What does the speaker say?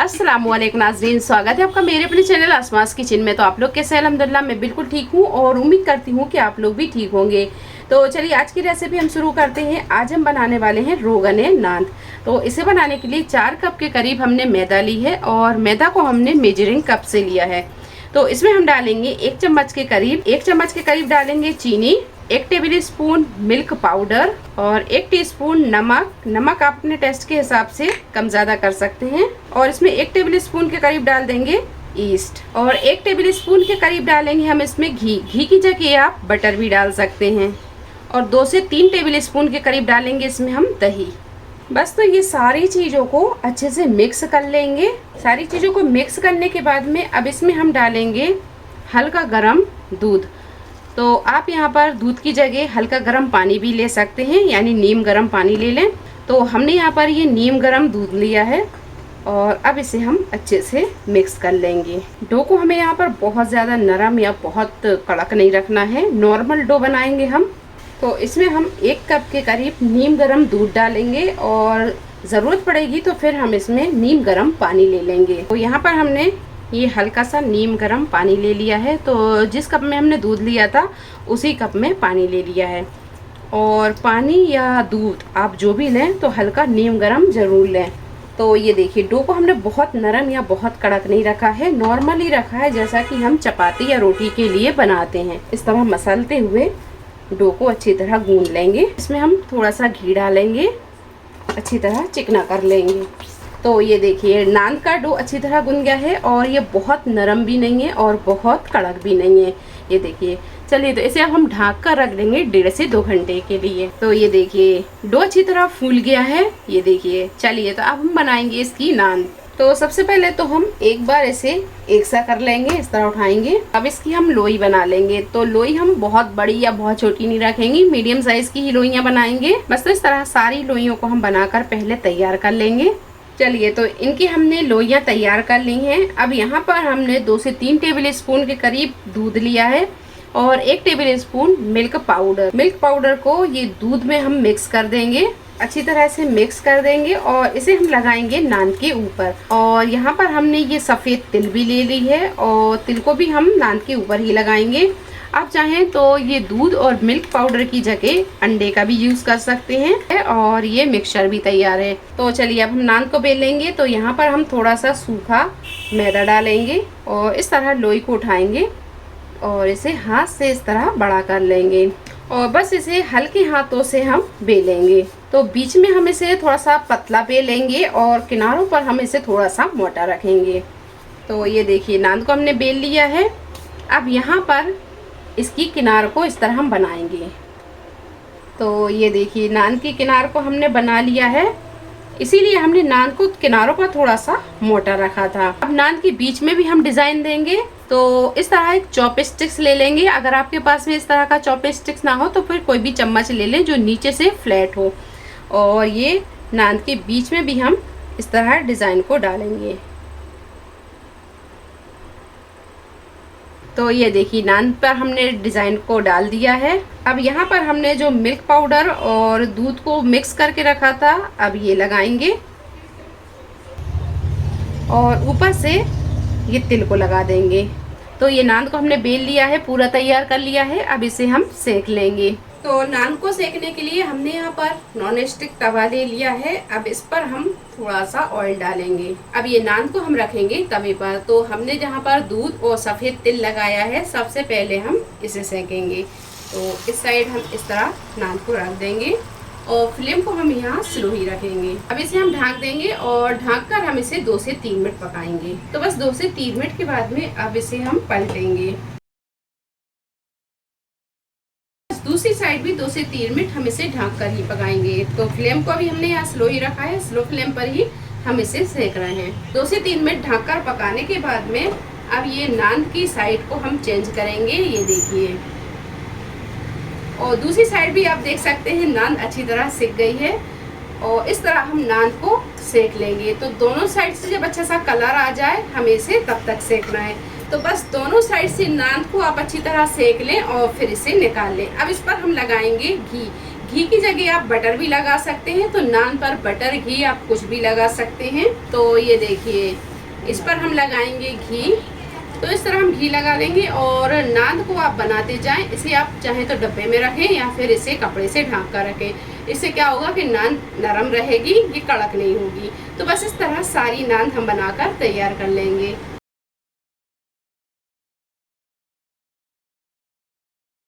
अस्सलामुअलैकुम नाज़रीन, स्वागत है आपका मेरे अपने चैनल आसमास किचन में। तो आप लोग कैसे हैं? अल्हम्दुलिल्लाह मैं बिल्कुल ठीक हूँ और उम्मीद करती हूँ कि आप लोग भी ठीक होंगे। तो चलिए आज की रेसिपी हम शुरू करते हैं। आज हम बनाने वाले हैं रोगन नान। तो इसे बनाने के लिए 4 कप के करीब हमने मैदा ली है और मैदा को हमने मेजरिंग कप से लिया है। तो इसमें हम डालेंगे 1 चम्मच के करीब डालेंगे चीनी, 1 टेबल स्पून मिल्क पाउडर और 1 टीस्पून नमक आप अपने टेस्ट के हिसाब से कम ज़्यादा कर सकते हैं। और इसमें 1 टेबल स्पून के करीब डाल देंगे ईस्ट और 1 टेबल स्पून के करीब डालेंगे हम इसमें घी की जगह आप बटर भी डाल सकते हैं। और 2 से 3 टेबल स्पून के करीब डालेंगे इसमें हम दही। बस तो ये सारी चीज़ों को अच्छे से मिक्स कर लेंगे। सारी चीज़ों को मिक्स करने के बाद में अब इसमें हम डालेंगे हल्का गरम दूध। तो आप यहाँ पर दूध की जगह हल्का गर्म पानी भी ले सकते हैं, यानी नीम गर्म पानी ले लें। तो हमने यहाँ पर ये नीम गर्म दूध लिया है और अब इसे हम अच्छे से मिक्स कर लेंगे। डो को हमें यहाँ पर बहुत ज़्यादा नरम या बहुत कड़क नहीं रखना है, नॉर्मल डो बनाएंगे हम। तो इसमें हम 1 कप के करीब नीम गर्म दूध डालेंगे और ज़रूरत पड़ेगी तो फिर हम इसमें नीम गर्म पानी ले लेंगे। तो यहाँ पर हमने ये हल्का सा नीम गर्म पानी ले लिया है। तो जिस कप में हमने दूध लिया था उसी कप में पानी ले लिया है। और पानी या दूध आप जो भी लें तो हल्का नीम गर्म ज़रूर लें। तो ये देखिए डो को हमने बहुत नरम या बहुत कड़क नहीं रखा है, नॉर्मली रखा है जैसा कि हम चपाती या रोटी के लिए बनाते हैं। इस तरह मसलते हुए डो को अच्छी तरह गूंद लेंगे। इसमें हम थोड़ा सा घी डालेंगे, अच्छी तरह चिकना कर लेंगे। तो ये देखिए नान का डो अच्छी तरह गूंद गया है और ये बहुत नरम भी नहीं है और बहुत कड़क भी नहीं है। ये देखिए, चलिए तो इसे अब हम ढक कर रख देंगे 1.5 से 2 घंटे के लिए। तो ये देखिए डो अच्छी तरह फूल गया है। ये देखिए, चलिए तो अब हम बनाएंगे इसकी नान। तो सबसे पहले तो हम एक बार इसे एक सा कर लेंगे, इस तरह उठाएंगे। अब इसकी हम लोई बना लेंगे। तो लोई हम बहुत बड़ी या बहुत छोटी नहीं रखेंगे, मीडियम साइज की ही लोइयां बनाएंगे। बस तो इस तरह सारी लोइयों को हम बनाकर पहले तैयार कर लेंगे। चलिए तो इनकी हमने लोइयां तैयार कर ली हैं। अब यहाँ पर हमने 2 से 3 टेबल स्पून के करीब दूध लिया है और 1 टेबल स्पून मिल्क पाउडर को ये दूध में हम मिक्स कर देंगे, अच्छी तरह से मिक्स कर देंगे और इसे हम लगाएंगे नान के ऊपर। और यहाँ पर हमने ये सफ़ेद तिल भी ले ली है और तिल को भी हम नान के ऊपर ही लगाएंगे। आप चाहें तो ये दूध और मिल्क पाउडर की जगह अंडे का भी यूज़ कर सकते हैं। और ये मिक्सचर भी तैयार है। तो चलिए अब हम नान को बेल लेंगे। तो यहाँ पर हम थोड़ा सा सूखा मैदा डालेंगे और इस तरह लोई को उठाएंगे और इसे हाथ से इस तरह बड़ा कर लेंगे और बस इसे हल्के हाथों से हम बेलेंगे। तो बीच में हम इसे थोड़ा सा पतला बेलेंगे और किनारों पर हम इसे थोड़ा सा मोटा रखेंगे। तो ये देखिए नान को हमने बेल लिया है। अब यहाँ पर इसकी किनार को इस तरह हम बनाएंगे। तो ये देखिए नान की किनार को हमने बना लिया है, इसीलिए हमने नान को किनारों पर थोड़ा सा मोटा रखा था। अब नान के बीच में भी हम डिज़ाइन देंगे। तो इस तरह एक चॉपस्टिक्स ले लेंगे। अगर आपके पास में इस तरह का चॉपस्टिक्स ना हो तो फिर कोई भी चम्मच ले लें जो नीचे से फ्लैट हो। और ये नान के बीच में भी हम इस तरह डिज़ाइन को डालेंगे। तो ये देखिए नान पर हमने डिज़ाइन को डाल दिया है। अब यहाँ पर हमने जो मिल्क पाउडर और दूध को मिक्स करके रखा था अब ये लगाएंगे और ऊपर से ये तिल को लगा देंगे। तो ये नान को हमने बेल लिया है, पूरा तैयार कर लिया है। अब इसे हम सेक लेंगे। तो नान को सेकने के लिए हमने यहाँ पर नॉन स्टिक तवा ले लिया है। अब इस पर हम थोड़ा सा ऑयल डालेंगे। अब ये नान को हम रखेंगे तवे पर। तो हमने जहाँ पर दूध और सफ़ेद तिल लगाया है सबसे पहले हम इसे सेकेंगे। तो इस साइड हम इस तरह नान को रख देंगे और फ्लेम को हम यहाँ स्लो ही रखेंगे। अब इसे हम ढक देंगे और ढक कर हम इसे 2 से 3 मिनट पकाएंगे। तो बस 2 से 3 मिनट के बाद में अब इसे हम पलटेंगे। दूसरी साइड भी 2 से 3 मिनट हम इसे ढक कर ही पकाएंगे। तो फ्लेम को भी हमने यहाँ स्लो ही रखा है, स्लो फ्लेम पर ही हम इसे सेक रहे हैं। 2 से 3 मिनट ढक कर पकाने के बाद में अब ये नान की साइड को हम चेंज करेंगे। ये देखिए, और दूसरी साइड भी आप देख सकते हैं नान अच्छी तरह सिक गई है और इस तरह हम नान को सेक लेंगे। तो दोनों साइड से जब अच्छा सा कलर आ जाए हमें इसे तब तक सेकना है। तो बस दोनों साइड से नान को आप अच्छी तरह सेक लें और फिर इसे निकाल लें। अब इस पर हम लगाएंगे घी की जगह आप बटर भी लगा सकते हैं। तो नान पर बटर घी आप कुछ भी लगा सकते हैं। तो ये देखिए इस पर हम लगाएंगे घी। तो इस तरह हम घी लगा लेंगे और नान को आप बनाते जाएं। इसे आप चाहें तो डब्बे में रखें या फिर इसे कपड़े से ढांक कर रखें। इससे क्या होगा कि नान नरम रहेगी, ये कड़क नहीं होगी। तो बस इस तरह सारी नान हम बनाकर तैयार कर लेंगे।